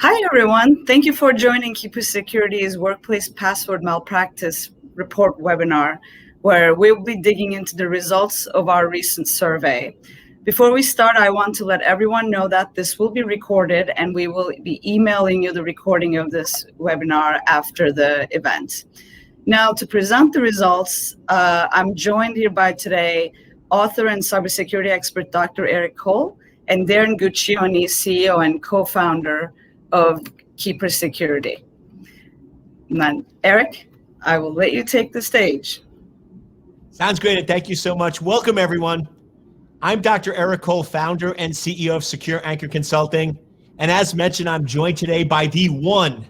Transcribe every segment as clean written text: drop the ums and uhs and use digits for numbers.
Hi, everyone. Thank you for joining Keeper Security's Workplace Password Malpractice Report webinar, where we'll be digging into the results of our recent survey. Before we start, I want to let everyone know that this will be recorded and we will be emailing you the recording of this webinar after the event. Now, to present the results, I'm joined here by today author and cybersecurity expert Dr. Eric Cole and Darren Guccione, CEO and co-founder of Keeper Security. And Eric, I will let you take the stage. Sounds great, and thank you so much. Welcome, everyone. I'm Dr. Eric Cole, founder and CEO of Secure Anchor Consulting. And as mentioned, I'm joined today by the one,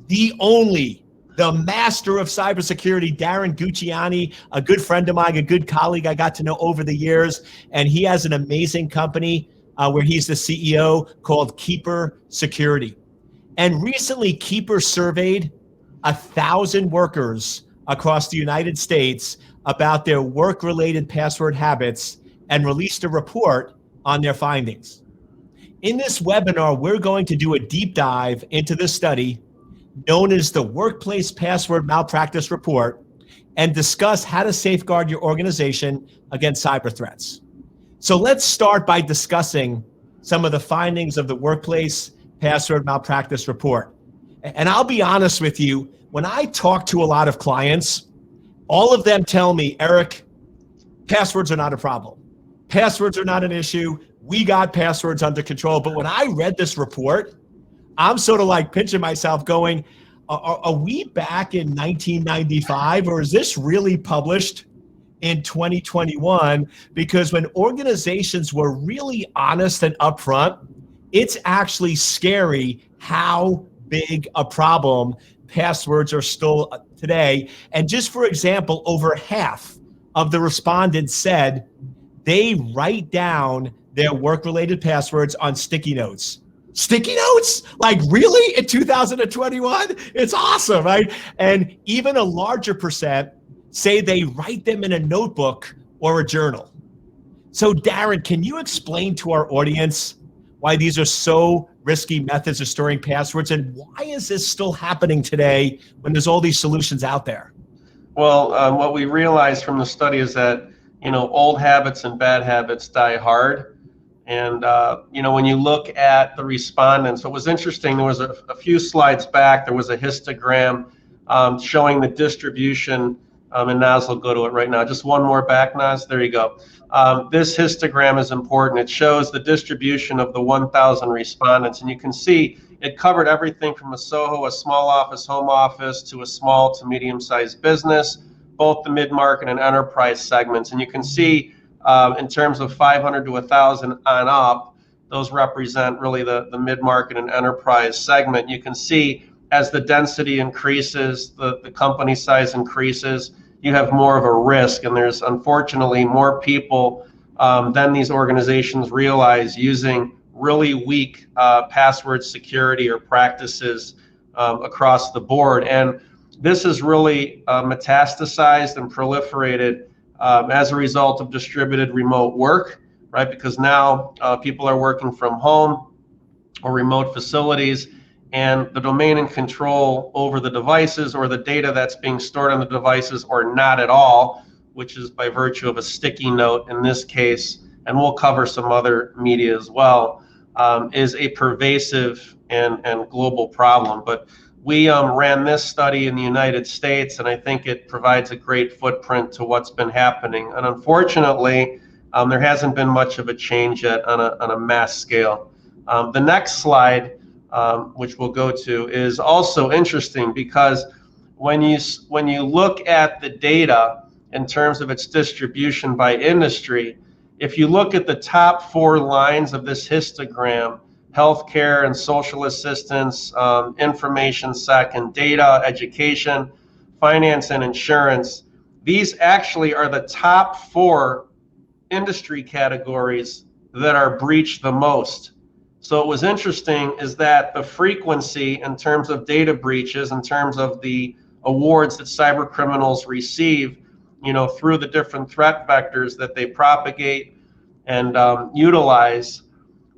the only, the master of cybersecurity, Darren Guccione, a good friend of mine, a good colleague I got to know over the years. And he has an amazing company where he's the CEO called Keeper Security. And recently, Keeper surveyed 1,000 workers across the United States about their work-related password habits and released a report on their findings. In this webinar, we're going to do a deep dive into this study known as the Workplace Password Malpractice Report and discuss how to safeguard your organization against cyber threats. So let's start by discussing some of the findings of the Workplace Password Malpractice Report. And I'll be honest with you, when I talk to a lot of clients, all of them tell me, Eric, passwords are not a problem. Passwords are not an issue. We got passwords under control. But when I read this report, I'm sort of like pinching myself going, are we back in 1995 or is this really published in 2021? Because when organizations were really honest and upfront, it's actually scary how big a problem passwords are still today. And just for example, over half of the respondents said they write down their work-related passwords on sticky notes. Sticky notes? Like really in 2021? It's awesome, right? And even a larger percent say they write them in a notebook or a journal. So Darren, can you explain to our audience why these are so risky methods of storing passwords, and why is this still happening today when there's all these solutions out there? Well, what we realized from the study is that, old habits and bad habits die hard. And, when you look at the respondents, it was interesting, there was a few slides back, there was a histogram showing the distribution, and Naz will go to it right now. Just one more back, Naz, there you go. This histogram is important. It shows the distribution of the 1,000 respondents, and you can see it covered everything from a SOHO, a small office, home office, to a small to medium-sized business, both the mid-market and enterprise segments. And you can see in terms of 500 to 1,000 on up, those represent really the mid-market and enterprise segment. You can see as the density increases, the company size increases, you have more of a risk, and there's unfortunately more people than these organizations realize using really weak password security or practices across the board. And this is really metastasized and proliferated as a result of distributed remote work, right? Because now people are working from home or remote facilities, and the domain and control over the devices or the data that's being stored on the devices, or not at all, which is by virtue of a sticky note in this case, and we'll cover some other media as well, is a pervasive and global problem. But we ran this study in the United States, and I think it provides a great footprint to what's been happening. And unfortunately, there hasn't been much of a change yet on a mass scale. The next slide, which we'll go to, is also interesting because when you look at the data in terms of its distribution by industry, if you look at the top 4 lines of this histogram, healthcare and social assistance, information sec and data, education, finance and insurance, these actually are the top 4 industry categories that are breached the most. So what was interesting is that the frequency in terms of data breaches, in terms of the awards that cyber criminals receive, through the different threat vectors that they propagate and utilize,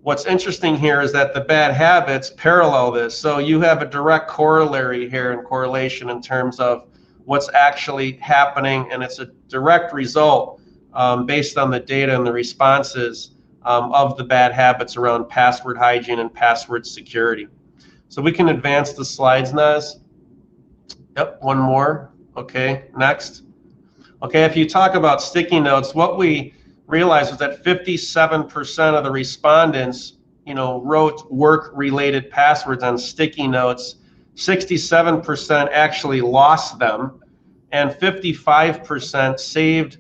what's interesting here is that the bad habits parallel this. So you have a direct corollary here and correlation in terms of what's actually happening, and it's a direct result based on the data and the responses of the bad habits around password hygiene and password security. So we can advance the slides, Naz. Yep, one more. Okay, next. Okay, if you talk about sticky notes, what we realized was that 57% of the respondents, wrote work-related passwords on sticky notes. 67% actually lost them, and 55% saved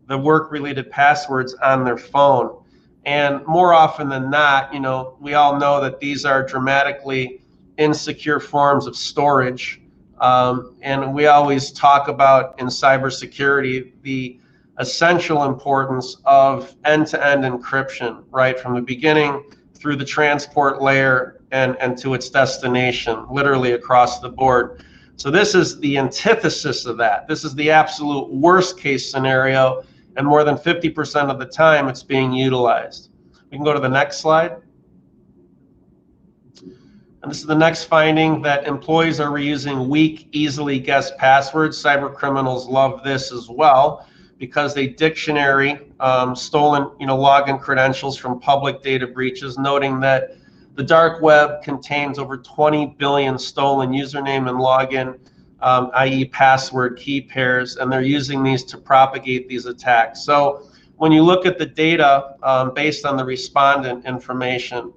the work-related passwords on their phone. And more often than not, we all know that these are dramatically insecure forms of storage. And we always talk about in cybersecurity the essential importance of end-to-end encryption, right, from the beginning through the transport layer and to its destination, literally across the board. So this is the antithesis of that. This is the absolute worst case scenario, and more than 50% of the time it's being utilized. We can go to the next slide. And this is the next finding, that employees are reusing weak, easily guessed passwords. Cyber criminals love this as well, because they dictionary stolen login credentials from public data breaches, noting that the dark web contains over 20 billion stolen username and login, i.e. password key pairs, and they're using these to propagate these attacks. So when you look at the data based on the respondent information,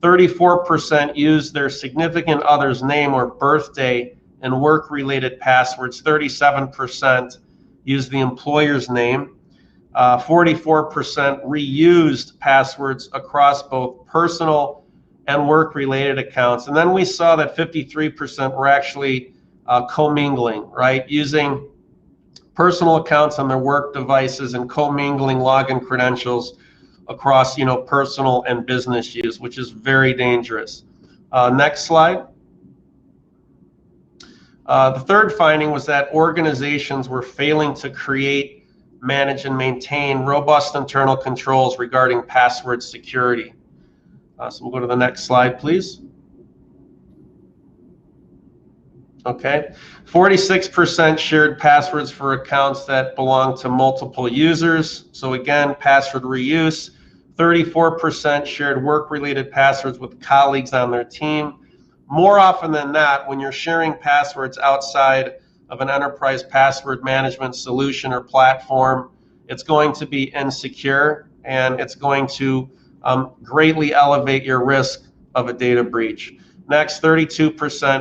34% use their significant other's name or birthday in work-related passwords. 37% use the employer's name. 44% reused passwords across both personal and work-related accounts. And then we saw that 53% were actually commingling, right? Using personal accounts on their work devices and commingling login credentials across, personal and business use, which is very dangerous. Next slide. The third finding was that organizations were failing to create, manage, and maintain robust internal controls regarding password security. So we'll go to the next slide, please. Okay, 46% shared passwords for accounts that belong to multiple users. So again, password reuse. 34% shared work-related passwords with colleagues on their team. More often than not, when you're sharing passwords outside of an enterprise password management solution or platform, it's going to be insecure, and it's going to greatly elevate your risk of a data breach. Next, 32%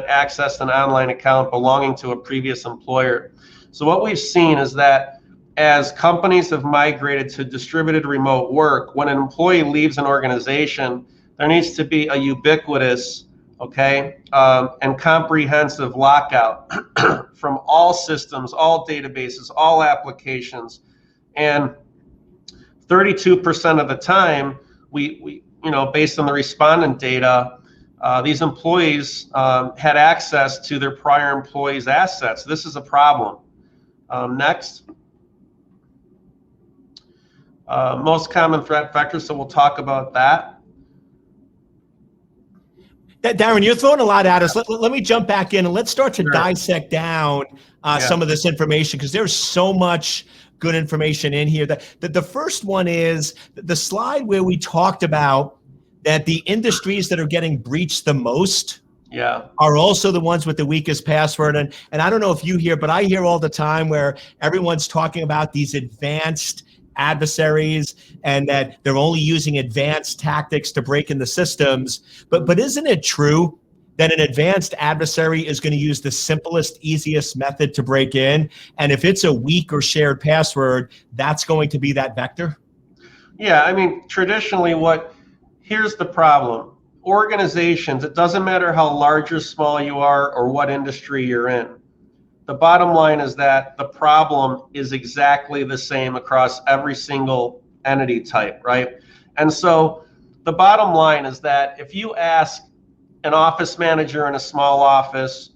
accessed an online account belonging to a previous employer. So what we've seen is that as companies have migrated to distributed remote work, when an employee leaves an organization, there needs to be a ubiquitous, and comprehensive lockout from all systems, all databases, all applications. And 32% of the time, we based on the respondent data, these employees had access to their prior employees' assets. This is a problem. Next. Most common threat vectors, so we'll talk about that. Darren, you're throwing a lot at us. Let me jump back in and let's start to dissect down some of this information, because there's so much good information in here. The first one is the slide where we talked about that the industries that are getting breached the most are also the ones with the weakest password. And I don't know if you hear, but I hear all the time where everyone's talking about these advanced adversaries and that they're only using advanced tactics to break in the systems. But isn't it true that an advanced adversary is going to use the simplest, easiest method to break in? And if it's a weak or shared password, that's going to be that vector? Yeah, I mean, traditionally here's the problem. Organizations, it doesn't matter how large or small you are or what industry you're in. The bottom line is that the problem is exactly the same across every single entity type, right? And so the bottom line is that if you ask an office manager in a small office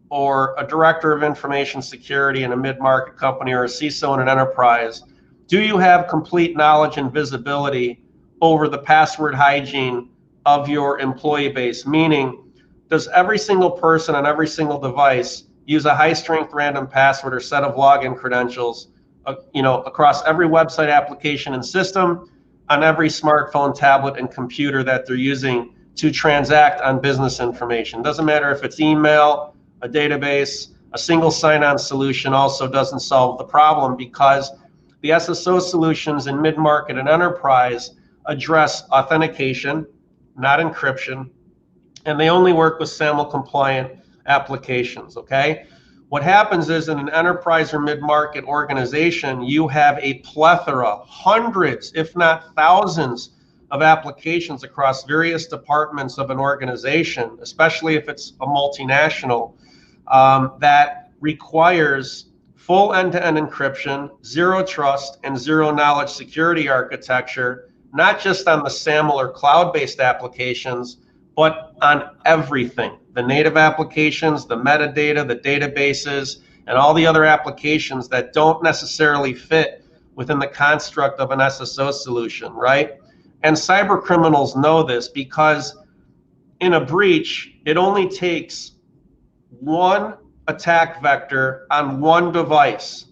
or a director of information security in a mid-market company or a CISO in an enterprise, do you have complete knowledge and visibility over the password hygiene of your employee base, meaning does every single person on every single device use a high-strength random password or set of login credentials, across every website, application, and system, on every smartphone, tablet, and computer that they're using to transact on business information. Doesn't matter if it's email, a database, a single sign-on solution also doesn't solve the problem, because the SSO solutions in mid-market and enterprise address authentication, not encryption, and they only work with SAML compliant applications, okay? What happens is in an enterprise or mid-market organization, you have a plethora, hundreds, if not thousands, of applications across various departments of an organization, especially if it's a multinational, that requires full end-to-end encryption, zero trust, and zero knowledge security architecture, not just on the SAML or cloud-based applications, but on everything. The native applications, the metadata, the databases, and all the other applications that don't necessarily fit within the construct of an SSO solution, right? And cyber criminals know this, because in a breach, it only takes one attack vector on one device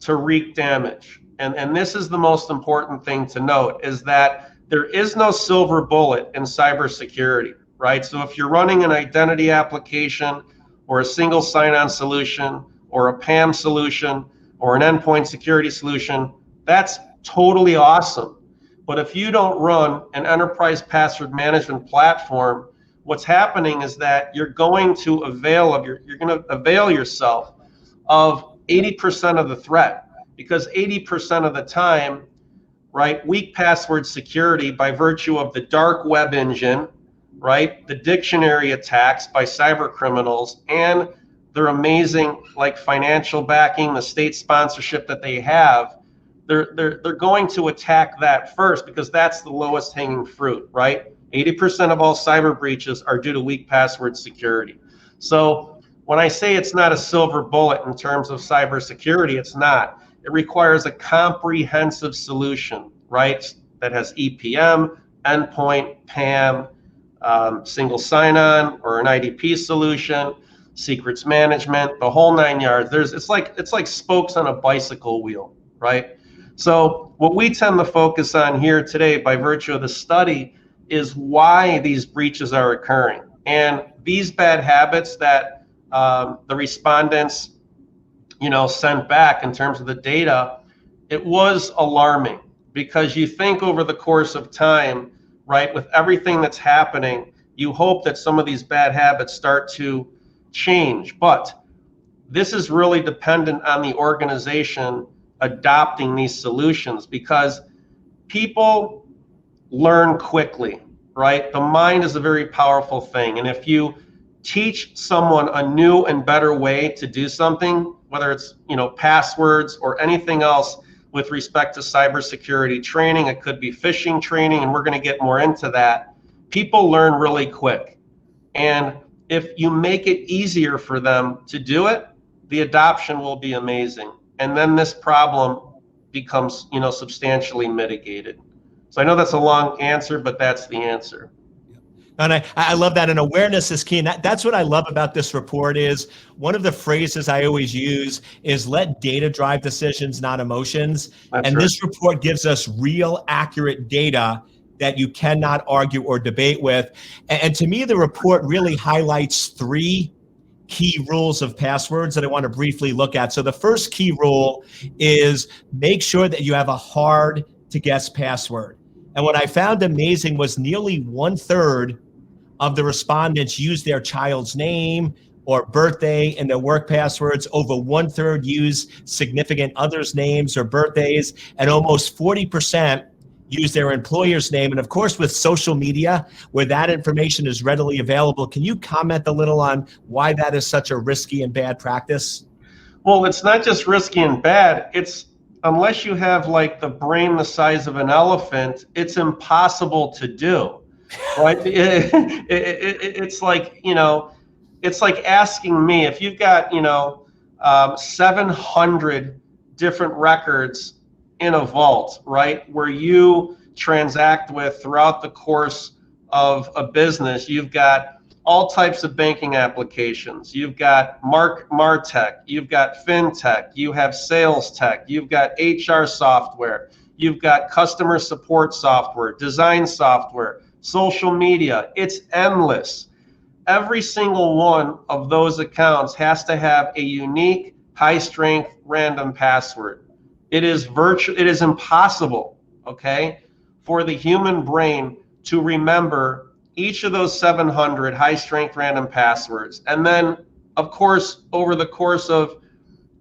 to wreak damage. And this is the most important thing to note, is that there is no silver bullet in cybersecurity, right? So if you're running an identity application or a single sign-on solution or a PAM solution or an endpoint security solution, that's totally awesome. But if you don't run an enterprise password management platform, what's happening is that you're going to avail yourself of 80% of the threat, because 80% of the time, right, weak password security by virtue of the dark web engine, right, the dictionary attacks by cyber criminals, and their amazing financial backing, the state sponsorship that they have, they're going to attack that first, because that's the lowest hanging fruit, right? 80% of all cyber breaches are due to weak password security. So when I say it's not a silver bullet in terms of cybersecurity, it's not. It requires a comprehensive solution, right? That has EPM, endpoint, PAM, single sign-on, or an IDP solution, secrets management, the whole 9 yards. It's like spokes on a bicycle wheel, right? So what we tend to focus on here today, by virtue of the study, is why these breaches are occurring. And these bad habits that the respondents sent back in terms of the data, it was alarming, because you think over the course of time, right, with everything that's happening, you hope that some of these bad habits start to change. But this is really dependent on the organization adopting these solutions, because people learn quickly, right? The mind is a very powerful thing. And if you teach someone a new and better way to do something, whether it's passwords or anything else with respect to cybersecurity training, it could be phishing training, and we're going to get more into that. People learn really quick. And if you make it easier for them to do it, the adoption will be amazing. And then this problem becomes, substantially mitigated. So I know that's a long answer, but that's the answer. And I love that. And awareness is key. And that's what I love about this report. Is one of the phrases I always use is let data drive decisions, not emotions. That's and right. This report gives us real, accurate data that you cannot argue or debate with. And to me, the report really highlights 3 key rules of passwords that I want to briefly look at. So the first key rule is make sure that you have a hard to guess password. And what I found amazing was nearly 1/3 of the respondents used their child's name or birthday in their work passwords. Over 1/3 use significant others' names or birthdays, and almost 40% use their employer's name. And of course, with social media, where that information is readily available, can you comment a little on why that is such a risky and bad practice? Well, it's not just risky and bad. It's, unless you have the brain the size of an elephant, it's impossible to do, right? It's like, it's like asking me, if you've got, 700 different records in a vault, right, where you transact with throughout the course of a business, you've got all types of banking applications. You've got MarTech, you've got FinTech, you have sales tech, you've got HR software, you've got customer support software, design software, social media. It's endless. Every single one of those accounts has to have a unique high-strength random password. It is impossible, okay, for the human brain to remember each of those 700 high-strength random passwords. And then, of course, over the course of,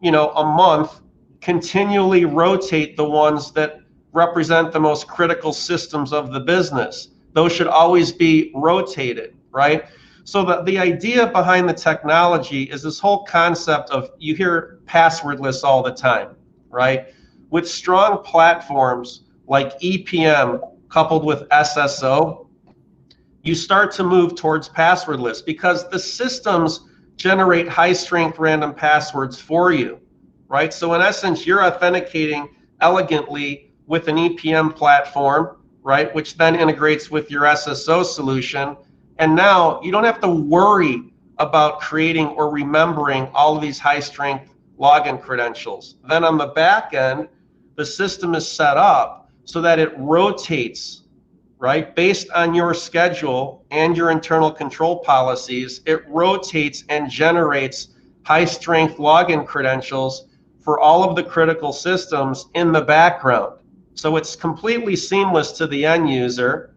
a month, continually rotate the ones that represent the most critical systems of the business. Those should always be rotated, right? So the idea behind the technology is this whole concept of, you hear passwordless all the time, right? With strong platforms like EPM coupled with SSO, you start to move towards passwordless because the systems generate high-strength random passwords for you, right? So in essence, you're authenticating elegantly with an EPM platform, right, which then integrates with your SSO solution. And now you don't have to worry about creating or remembering all of these high-strength login credentials. Then on the back end, the system is set up so that it rotates, right? Based on your schedule and your internal control policies, it rotates and generates high-strength login credentials for all of the critical systems in the background. So it's completely seamless to the end user,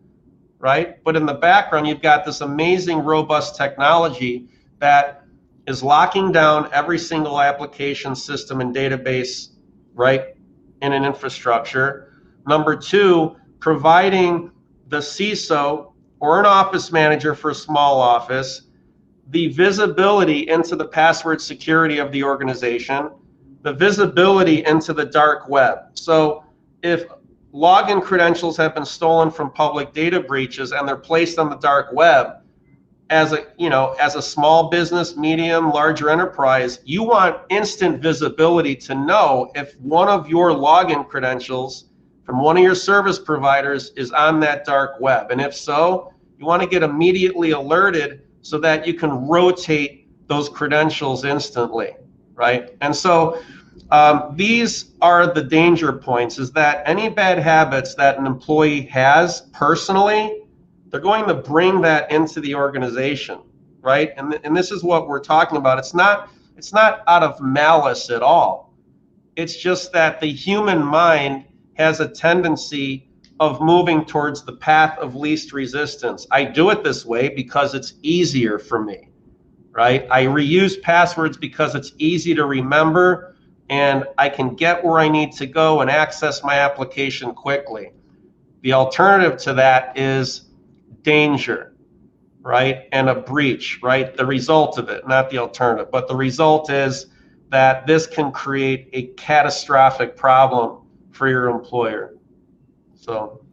right? But in the background, you've got this amazing, robust technology that is locking down every single application, system, and database, right, in an infrastructure. Number two, providing the CISO or an office manager for a small office the visibility into the password security of the organization, the visibility into the dark web. So if login credentials have been stolen from public data breaches and they're placed on the dark web, as a small business, medium, larger enterprise, you want instant visibility to know if one of your login credentials from one of your service providers is on that dark web. And if so, you want to get immediately alerted so that you can rotate those credentials instantly, right? And so these are the danger points, is that any bad habits that an employee has personally, they're going to bring that into the organization, right? And this is what we're talking about. It's not out of malice at all. It's just that the human mind has a tendency of moving towards the path of least resistance. I do it this way because it's easier for me, right? I reuse passwords because it's easy to remember and I can get where I need to go and access my application quickly. The alternative to that is danger, right? And a breach, right? The result of it, not the alternative, but the result is that this can create a catastrophic problem for your employer. So.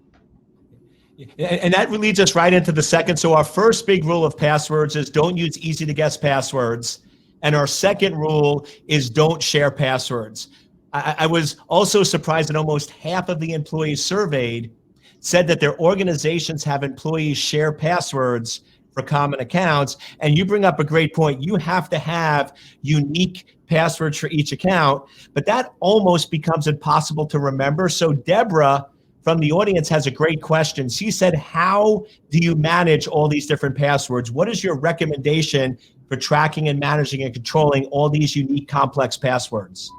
And that leads us right into the second. So our first big rule of passwords is don't use easy to guess passwords. And our second rule is don't share passwords. I was also surprised that almost half of the employees surveyed said that their organizations have employees share passwords for common accounts. And you bring up a great point. You have to have unique passwords for each account, but that almost becomes impossible to remember. So Deborah from the audience has a great question. She said, how do you manage all these different passwords? What is your recommendation for tracking and managing and controlling all these unique complex passwords?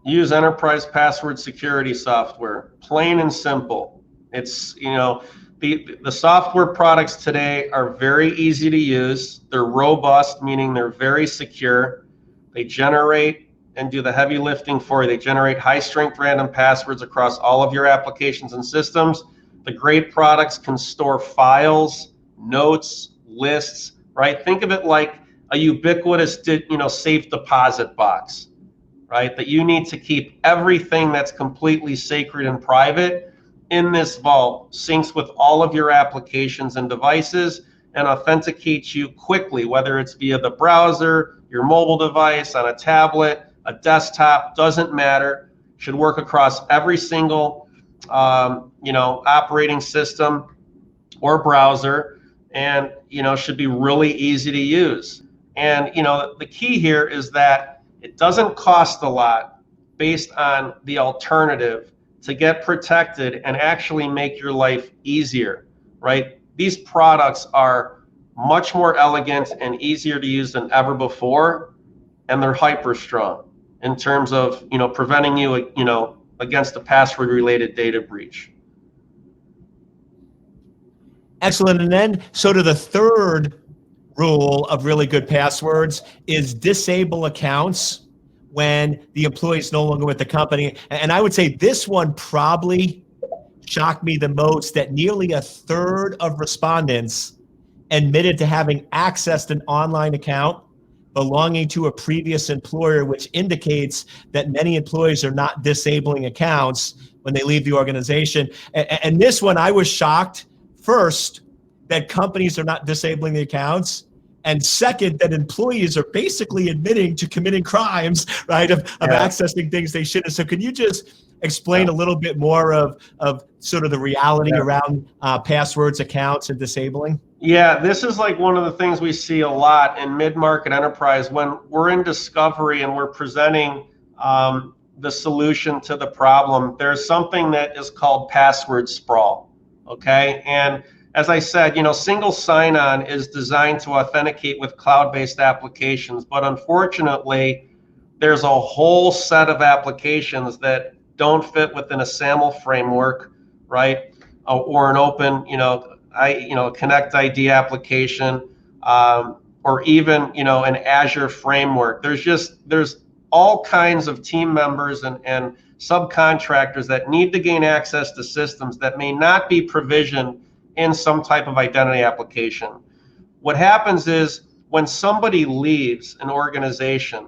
Use enterprise password security software, plain and simple. It's, the software products today are very easy to use. They're robust, meaning they're very secure. They generate and do the heavy lifting for you. They generate high-strength random passwords across all of your applications and systems. The great products can store files, notes, lists, right? Think of it like a ubiquitous, safe deposit box, right? That you need to keep everything that's completely sacred and private in this vault, syncs with all of your applications and devices, and authenticates you quickly, whether it's via the browser, your mobile device, on a tablet, a desktop, doesn't matter. Should work across every single operating system or browser. and should be really easy to use. And the key here is that it doesn't cost a lot based on the alternative to get protected and actually make your life easier, right? These products are much more elegant and easier to use than ever before, and they're hyper strong in terms of preventing you against a password related data breach. Excellent. And then sort of the third rule of really good passwords is disable accounts when the employee is no longer with the company. And I would say this one probably shocked me the most, that nearly a third of respondents admitted to having accessed an online account belonging to a previous employer, which indicates that many employees are not disabling accounts when they leave the organization. And this one, I was shocked, first, that companies are not disabling the accounts, and second, that employees are basically admitting to committing crimes, right, of accessing things they shouldn't. So can you just explain a little bit more of sort of the reality around passwords, accounts, and disabling? Yeah, this is like one of the things we see a lot in mid-market enterprise when we're in discovery and we're presenting the solution to the problem. There's something that is called password sprawl, okay? And as I said, single sign-on is designed to authenticate with cloud-based applications, but unfortunately, there's a whole set of applications that don't fit within a SAML framework, right? Or an open, Connect ID application, or even, an Azure framework. There's all kinds of team members and subcontractors that need to gain access to systems that may not be provisioned in some type of identity application. What happens is when somebody leaves an organization,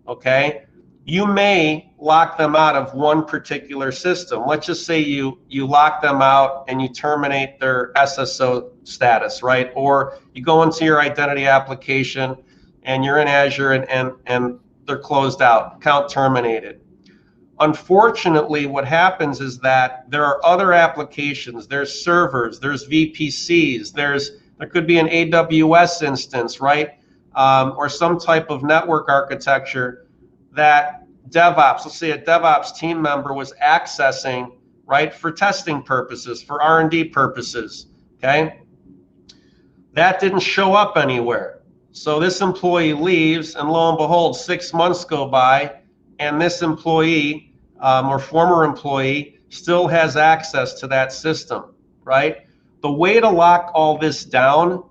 okay, you may lock them out of one particular system. Let's just say you lock them out and you terminate their SSO status, right? Or you go into your identity application and you're in Azure and they're closed out, account terminated. Unfortunately, what happens is that there are other applications, there's servers, there's VPCs, there could be an AWS instance, right? Or some type of network architecture that DevOps, let's say a DevOps team member was accessing, right, for testing purposes, for R&D purposes, okay? That didn't show up anywhere. So this employee leaves, and lo and behold, 6 months go by, and this employee or former employee still has access to that system, right? The way to lock all this down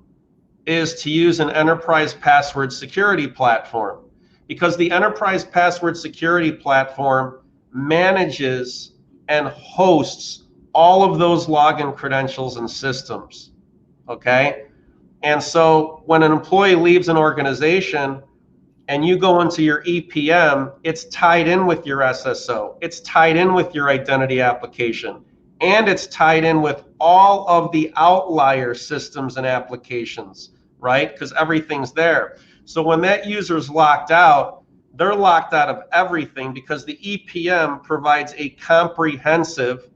is to use an enterprise password security platform, because the enterprise password security platform manages and hosts all of those login credentials and systems, okay? And so when an employee leaves an organization and you go into your EPM, it's tied in with your SSO, it's tied in with your identity application, and it's tied in with all of the outlier systems and applications, right? Because everything's there. So when that user's locked out, they're locked out of everything because the EPM provides a comprehensive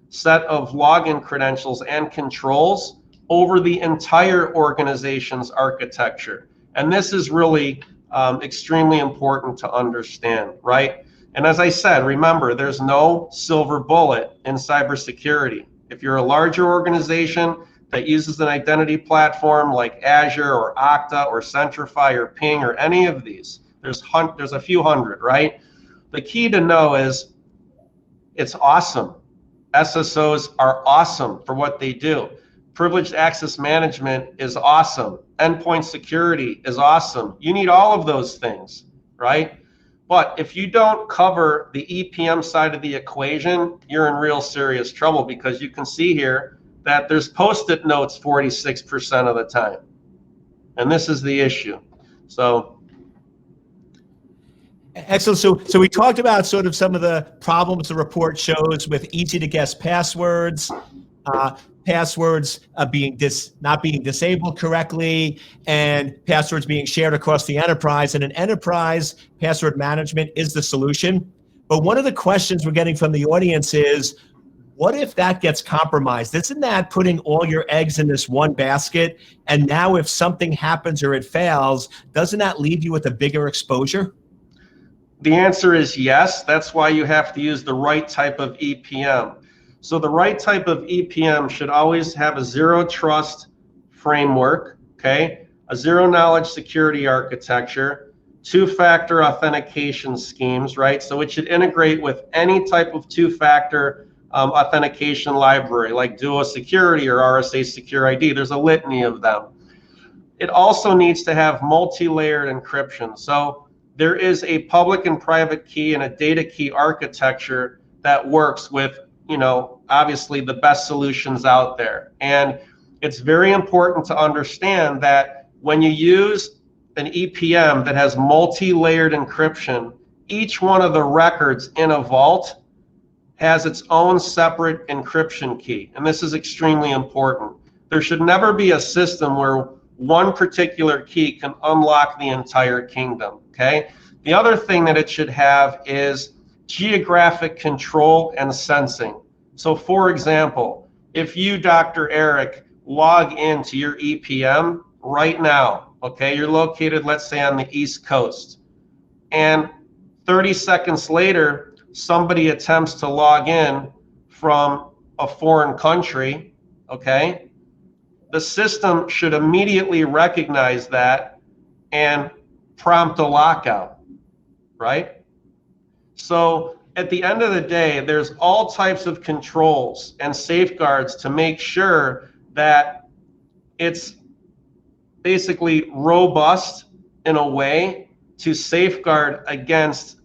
set of login credentials and controls over the entire organization's architecture. And this is really extremely important to understand, right? And as I said, remember, there's no silver bullet in cybersecurity. If you're a larger organization that uses an identity platform like Azure or Okta or Centrify or Ping or any of these, there's a few hundred, right? The key to know is it's awesome. SSOs are awesome for what they do. Privileged access management is awesome. Endpoint security is awesome. You need all of those things, right? But if you don't cover the EPM side of the equation, you're in real serious trouble, because you can see here that there's post-it notes 46% of the time. And this is the issue. So excellent. So we talked about sort of some of the problems the report shows with easy to guess passwords, passwords not being disabled correctly, and passwords being shared across the enterprise. And in enterprise, password management is the solution. But one of the questions we're getting from the audience is, What if that gets compromised? Isn't that putting all your eggs in this one basket? And now if something happens or it fails, doesn't that leave you with a bigger exposure? The answer is yes. That's why you have to use the right type of EPM. So the right type of EPM should always have a zero trust framework, okay? A zero knowledge security architecture, two-factor authentication schemes, right? So it should integrate with any type of two-factor authentication library like Duo Security or RSA Secure ID. There's a litany of them. It also needs to have multi-layered encryption. So there is a public and private key and a data key architecture that works with, obviously the best solutions out there. And it's very important to understand that when you use an EPM that has multi-layered encryption, each one of the records in a vault has its own separate encryption key. And this is extremely important. There should never be a system where one particular key can unlock the entire kingdom, okay? The other thing that it should have is geographic control and sensing. So for example, if you, Dr. Eric, log into your EPM right now, okay, you're located, let's say, on the East Coast, and 30 seconds later, somebody attempts to log in from a foreign country, okay, the system should immediately recognize that and prompt a lockout, right? So at the end of the day, there's all types of controls and safeguards to make sure that it's basically robust in a way to safeguard against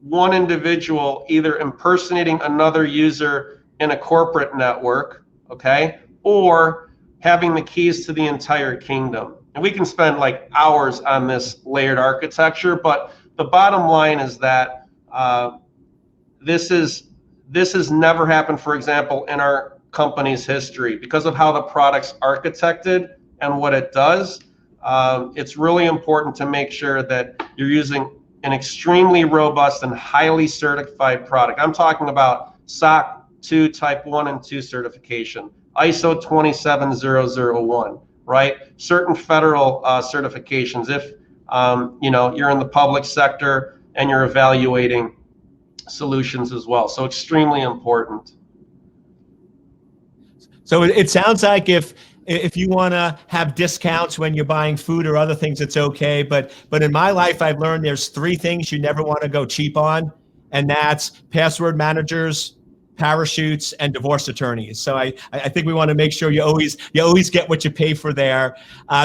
one individual either impersonating another user in a corporate network, okay, or having the keys to the entire kingdom. And we can spend like hours on this layered architecture, but the bottom line is that this has never happened, for example, in our company's history because of how the product's architected and what it does. It's really important to make sure that you're using an extremely robust and highly certified product. I'm talking about SOC 2 Type 1 and 2 certification, ISO 27001, right? Certain federal certifications if you're in the public sector and you're evaluating solutions as well. So extremely important. So it sounds like if you want to have discounts when you're buying food or other things, it's okay. But in my life, I've learned there's three things you never want to go cheap on, and that's password managers, parachutes, and divorce attorneys. So I think we want to make sure you always get what you pay for there.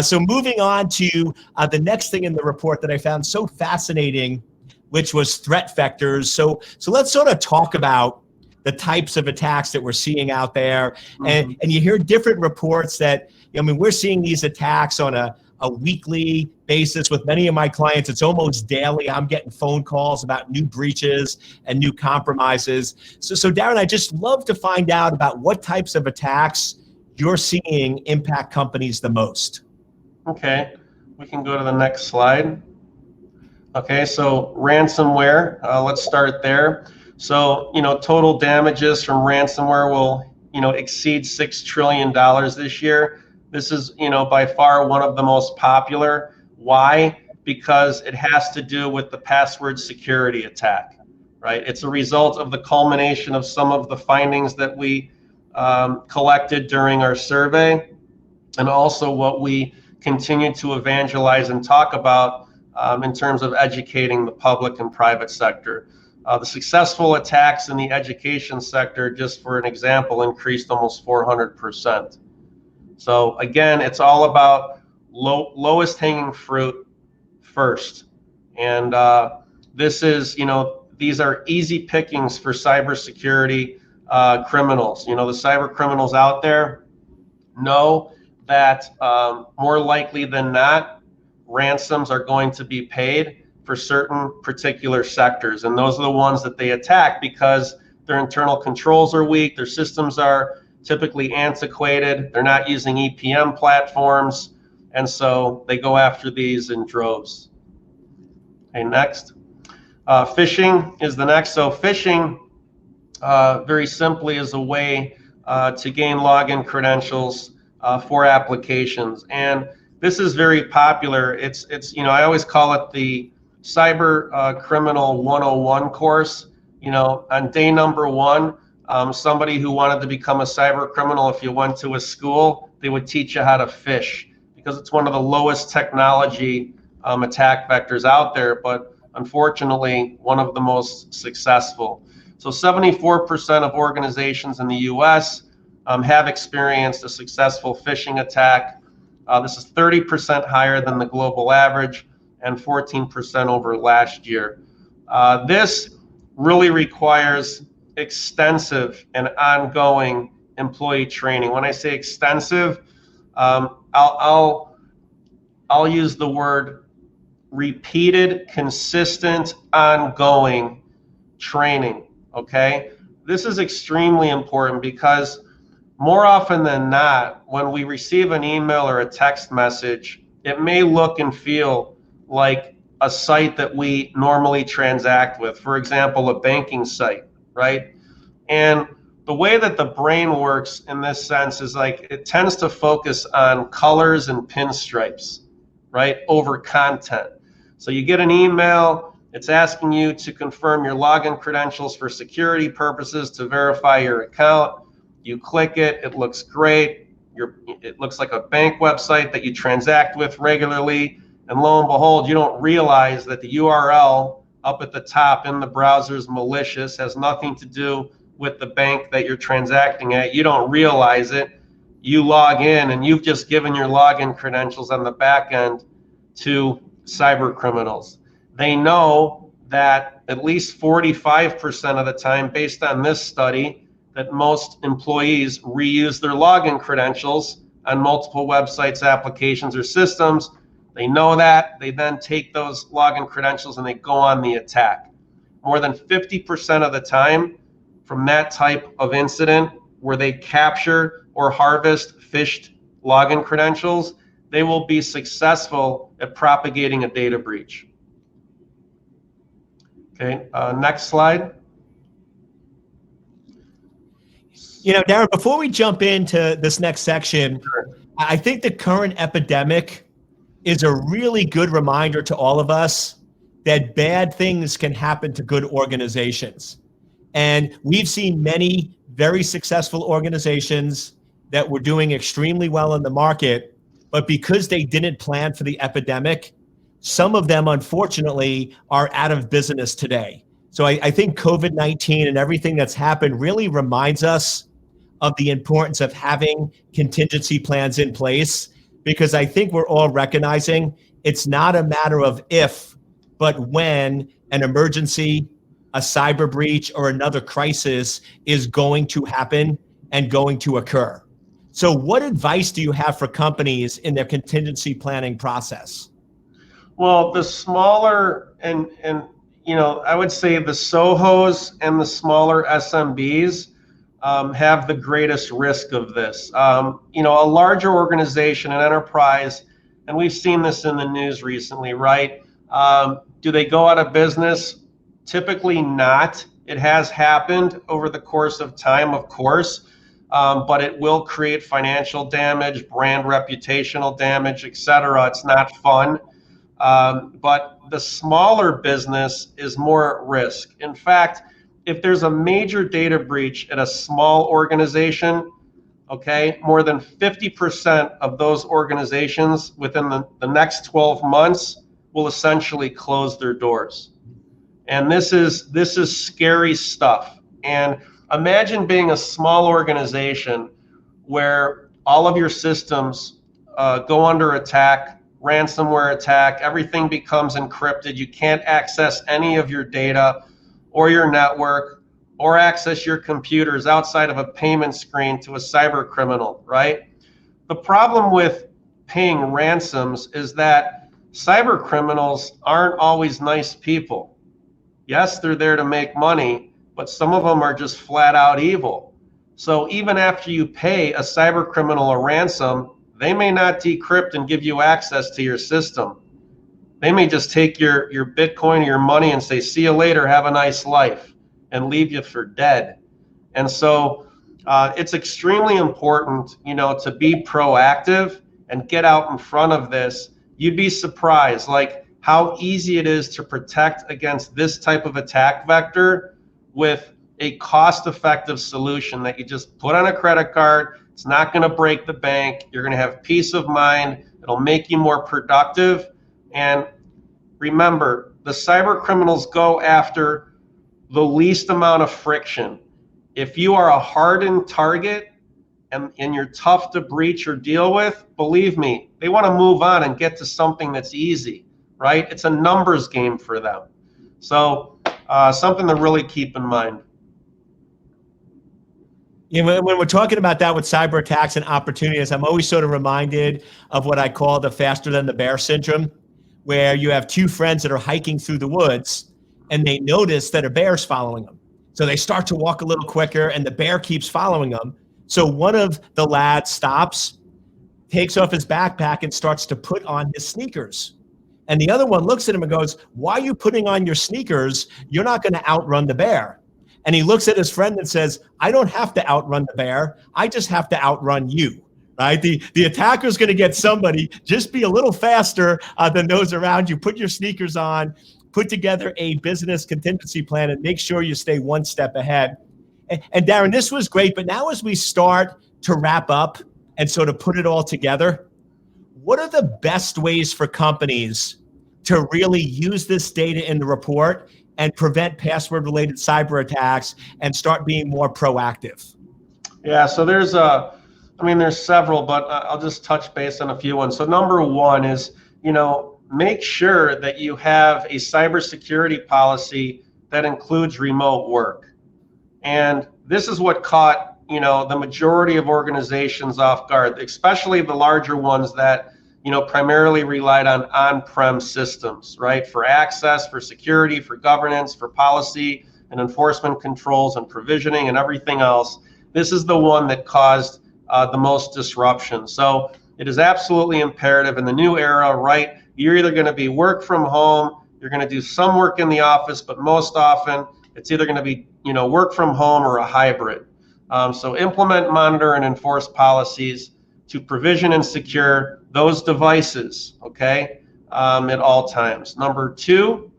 So moving on to the next thing in the report that I found so fascinating, which was threat vectors. So let's sort of talk about the types of attacks that we're seeing out there. And you hear different reports that, we're seeing these attacks on a weekly basis with many of my clients. It's almost daily. I'm getting phone calls about new breaches and new compromises. So Darren, I just love to find out about what types of attacks you're seeing impact companies the most. Okay, we can go to the next slide. Okay, so ransomware, let's start there. So, total damages from ransomware will, exceed $6 trillion this year. This is, by far one of the most popular. Why? Because it has to do with the password security attack, right? It's a result of the culmination of some of the findings that we collected during our survey, and also what we continue to evangelize and talk about in terms of educating the public and private sector. The successful attacks in the education sector, just for an example, increased almost 400%. So again, it's all about lowest hanging fruit first. And this is, these are easy pickings for cybersecurity criminals. The cyber criminals out there know that more likely than not, ransoms are going to be paid for certain particular sectors. And those are the ones that they attack because their internal controls are weak, their systems are typically antiquated, they're not using EPM platforms, and so they go after these in droves. Okay, next. Phishing is the next. So phishing very simply as a way to gain login credentials for applications. And this is very popular. It's I always call it the Cyber Criminal 101 course. On day number one, somebody who wanted to become a cyber criminal, if you went to a school, they would teach you how to phish, because it's one of the lowest technology attack vectors out there, but unfortunately one of the most successful. So 74% of organizations in the US have experienced a successful phishing attack. This is 30% higher than the global average and 14% over last year. This really requires extensive and ongoing employee training. When I say extensive, I'll use the word repeated, consistent, ongoing training. Okay, this is extremely important because more often than not, when we receive an email or a text message, it may look and feel like a site that we normally transact with. For example, a banking site, right? And the way that the brain works in this sense is like it tends to focus on colors and pinstripes, right, over content. So you get an email, it's asking you to confirm your login credentials for security purposes to verify your account. You click it, it looks great. It looks like a bank website that you transact with regularly. And lo and behold, you don't realize that the URL up at the top in the browser is malicious, has nothing to do with the bank that you're transacting at. You don't realize it. You log in and you've just given your login credentials on the back end to cyber criminals. They know that at least 45% of the time, based on this study, that most employees reuse their login credentials on multiple websites, applications, or systems. They know that. They then take those login credentials and they go on the attack. More than 50% of the time from that type of incident where they capture or harvest phished login credentials, they will be successful at propagating a data breach. Okay, next slide. Darren, before we jump into this next section, Sure. I think the current epidemic is a really good reminder to all of us that bad things can happen to good organizations. And we've seen many very successful organizations that were doing extremely well in the market, but because they didn't plan for the epidemic, some of them, unfortunately, are out of business today. So I think COVID-19 and everything that's happened really reminds us of the importance of having contingency plans in place, because I think we're all recognizing it's not a matter of if, but when an emergency, a cyber breach, or another crisis is going to happen and going to occur. So what advice do you have for companies in their contingency planning process? Well, the smaller and I would say the SOHOs and the smaller SMBs have the greatest risk of this. A larger organization, an enterprise, and we've seen this in the news recently, right? Do they go out of business? Typically not. It has happened over the course of time, of course, but it will create financial damage, brand reputational damage, etc. It's not fun. But the smaller business is more at risk. In fact, if there's a major data breach at a small organization, okay, more than 50% of those organizations within the next 12 months will essentially close their doors. And this is scary stuff. And imagine being a small organization where all of your systems go under attack, ransomware attack, everything becomes encrypted. You can't access any of your data or your network or access your computers outside of a payment screen to a cyber criminal, right? The problem with paying ransoms is that cyber criminals aren't always nice people. Yes, they're there to make money, but some of them are just flat out evil. So even after you pay a cyber criminal a ransom, they may not decrypt and give you access to your system. They may just take your Bitcoin or your money and say, see you later, have a nice life, and leave you for dead. And so it's extremely important, to be proactive and get out in front of this. You'd be surprised, like how easy it is to protect against this type of attack vector with a cost-effective solution that you just put on a credit card. It's not going to break the bank. You're going to have peace of mind. It'll make you more productive. And remember, the cyber criminals go after the least amount of friction. If you are a hardened target and you're tough to breach or deal with, believe me, they want to move on and get to something that's easy, right? It's a numbers game for them. So something to really keep in mind. When we're talking about that with cyber attacks and opportunities, I'm always sort of reminded of what I call the faster than the bear syndrome, where you have two friends that are hiking through the woods and they notice that a bear's following them. So they start to walk a little quicker and the bear keeps following them. So one of the lads stops, takes off his backpack and starts to put on his sneakers. And the other one looks at him and goes, "Why are you putting on your sneakers? You're not going to outrun the bear." And he looks at his friend and says, "I don't have to outrun the bear. I just have to outrun you." Right? The attacker's going to get somebody. Just be a little faster than those around you. Put your sneakers on, put together a business contingency plan, and make sure you stay one step ahead. And Darren, this was great, but now as we start to wrap up and sort of put it all together, what are the best ways for companies to really use this data in the report and prevent password-related cyber attacks and start being more proactive? Yeah, so there's several, but I'll just touch base on a few ones. So number one is, make sure that you have a cybersecurity policy that includes remote work. And this is what caught, the majority of organizations off guard, especially the larger ones that, primarily relied on on-prem systems, right? For access, for security, for governance, for policy and enforcement controls and provisioning and everything else. This is the one that caused the most disruption. So it is absolutely imperative in the new era, right? You're either going to be work from home, you're going to do some work in the office, but most often it's either going to be, work from home or a hybrid. So implement, monitor, and enforce policies to provision and secure those devices, okay, at all times. Number two,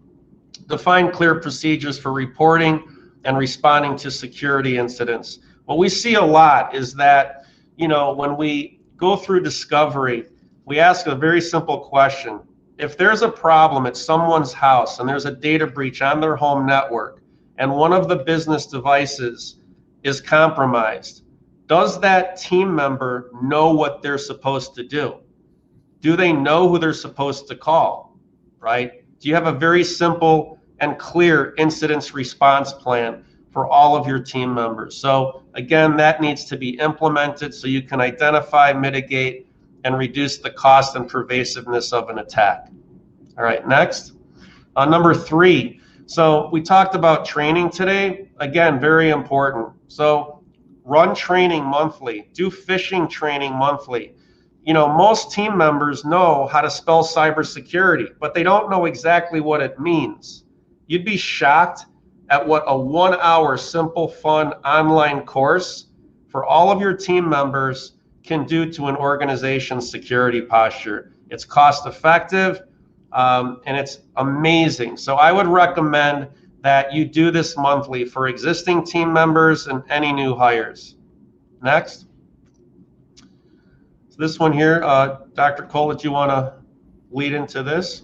define clear procedures for reporting and responding to security incidents. What we see a lot is that, when we go through discovery, we ask a very simple question. If there's a problem at someone's house and there's a data breach on their home network and one of the business devices is compromised, does that team member know what they're supposed to do? Do they know who they're supposed to call, right? Do you have a very simple and clear incident response plan for all of your team members? So again, that needs to be implemented so you can identify, mitigate, and reduce the cost and pervasiveness of an attack. All right, next. Number three, so we talked about training today. Again, very important. So run training monthly, do phishing training monthly. Most team members know how to spell cybersecurity, but they don't know exactly what it means. You'd be shocked at what a 1 hour simple, fun online course for all of your team members can do to an organization's security posture. It's cost effective and it's amazing. So I would recommend that you do this monthly for existing team members and any new hires. Next. So this one here, Dr. Cole, did you want to lead into this?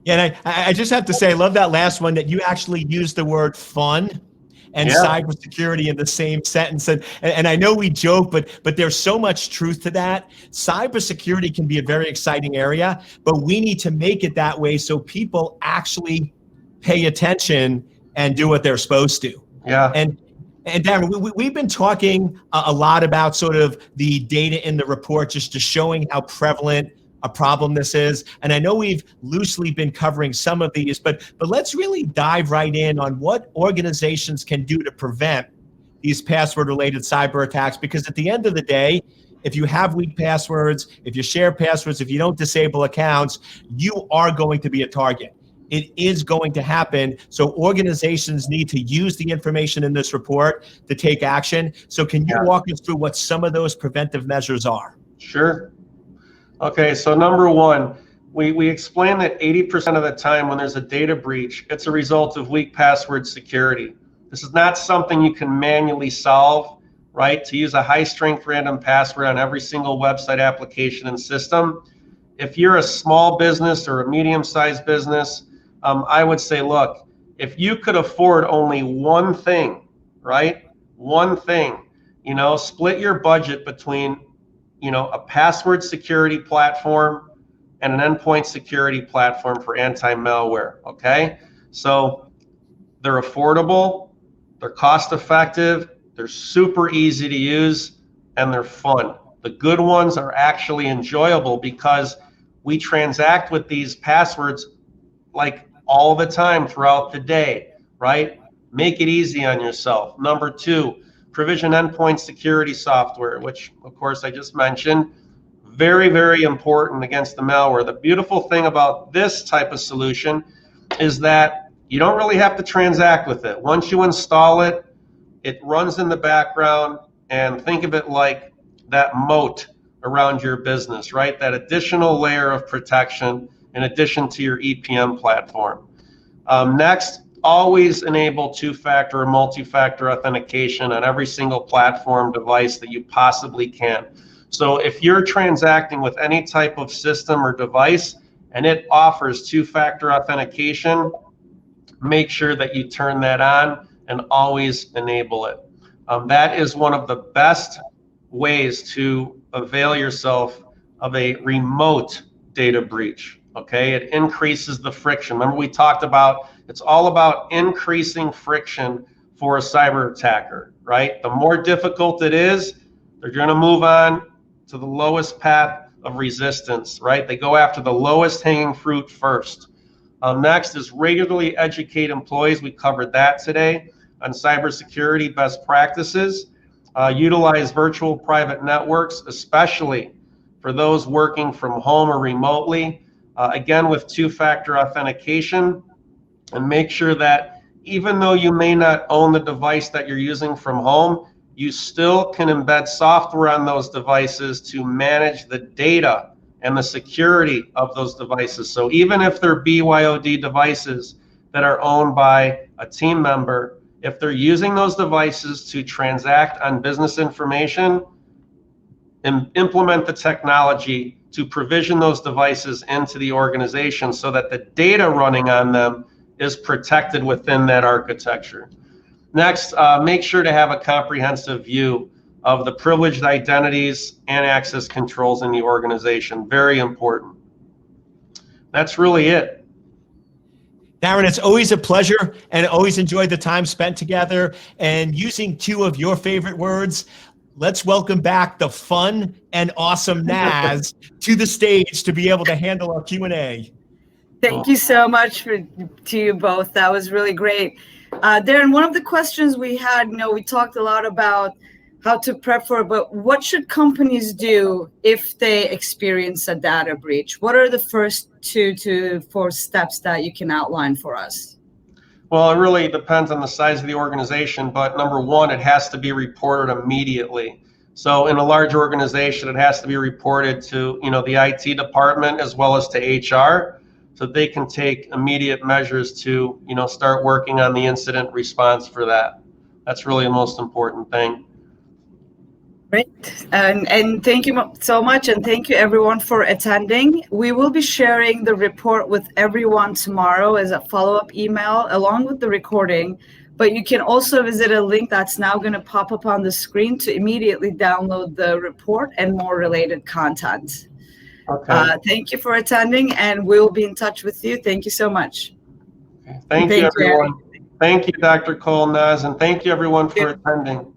Yeah, and I just have to say, I love that last one that you actually used the word fun and cybersecurity in the same sentence. And I know we joke, but there's so much truth to that. Cybersecurity can be a very exciting area, but we need to make it that way so people actually pay attention and do what they're supposed to. Yeah. And Darren, we've been talking a lot about sort of the data in the report, just to showing how prevalent a problem this is. And I know we've loosely been covering some of these, but let's really dive right in on what organizations can do to prevent these password-related cyber attacks. Because at the end of the day, if you have weak passwords, if you share passwords, if you don't disable accounts, you are going to be a target. it is going to happen. So organizations need to use the information in this report to take action. So can you walk us through what some of those preventive measures are? Sure. Okay, so number one, we explain that 80% of the time when there's a data breach, it's a result of weak password security. This is not something you can manually solve, right? To use a high-strength random password on every single website application and system. If you're a small business or a medium-sized business, I would say, look, if you could afford only one thing, right? One thing, split your budget between, a password security platform and an endpoint security platform for anti-malware, okay? So they're affordable, they're cost-effective, they're super easy to use, and they're fun. The good ones are actually enjoyable because we transact with these passwords like all the time throughout the day, right? Make it easy on yourself. Number two, provision endpoint security software, which of course I just mentioned. Very, very important against the malware. The beautiful thing about this type of solution is that you don't really have to transact with it. Once you install it, it runs in the background, and think of it like that moat around your business, right? That additional layer of protection in addition to your EPM platform. Next, always enable two-factor or multi-factor authentication on every single platform device that you possibly can. So if you're transacting with any type of system or device and it offers two-factor authentication, make sure that you turn that on and always enable it. That is one of the best ways to avail yourself of a remote data breach, okay? It increases the friction. Remember we talked about, it's all about increasing friction for a cyber attacker, right? The more difficult it is, they're gonna move on to the lowest path of resistance, right? They go after the lowest hanging fruit first. Next is regularly educate employees. We covered that today on cybersecurity best practices. Utilize virtual private networks, especially for those working from home or remotely, again with two-factor authentication, and make sure that even though you may not own the device that you're using from home, you still can embed software on those devices to manage the data and the security of those devices. So even if they're BYOD devices that are owned by a team member, if they're using those devices to transact on business information, and implement the technology to provision those devices into the organization so that the data running on them is protected within that architecture. Next, make sure to have a comprehensive view of the privileged identities and access controls in the organization. Very important. That's really it. Darren, it's always a pleasure, and always enjoyed the time spent together. And using two of your favorite words, let's welcome back the fun and awesome Naz to the stage to be able to handle our Q&A. Thank you so much to you both. That was really great. Darren, one of the questions we had, we talked a lot about how to prep for it, but what should companies do if they experience a data breach? What are the first 2 to 4 steps that you can outline for us? Well, it really depends on the size of the organization, but number one, it has to be reported immediately. So in a large organization, it has to be reported to, the IT department as well as to HR, so they can take immediate measures to, start working on the incident response for that. That's really the most important thing. Great. And thank you so much. And thank you everyone for attending. We will be sharing the report with everyone tomorrow as a follow-up email along with the recording. But you can also visit a link that's now going to pop up on the screen to immediately download the report and more related content. Okay. Thank you for attending, and we'll be in touch with you. Thank you so much. Thank you, everyone. Thank you, Dr. Cole, Naz, and thank you, everyone, for attending.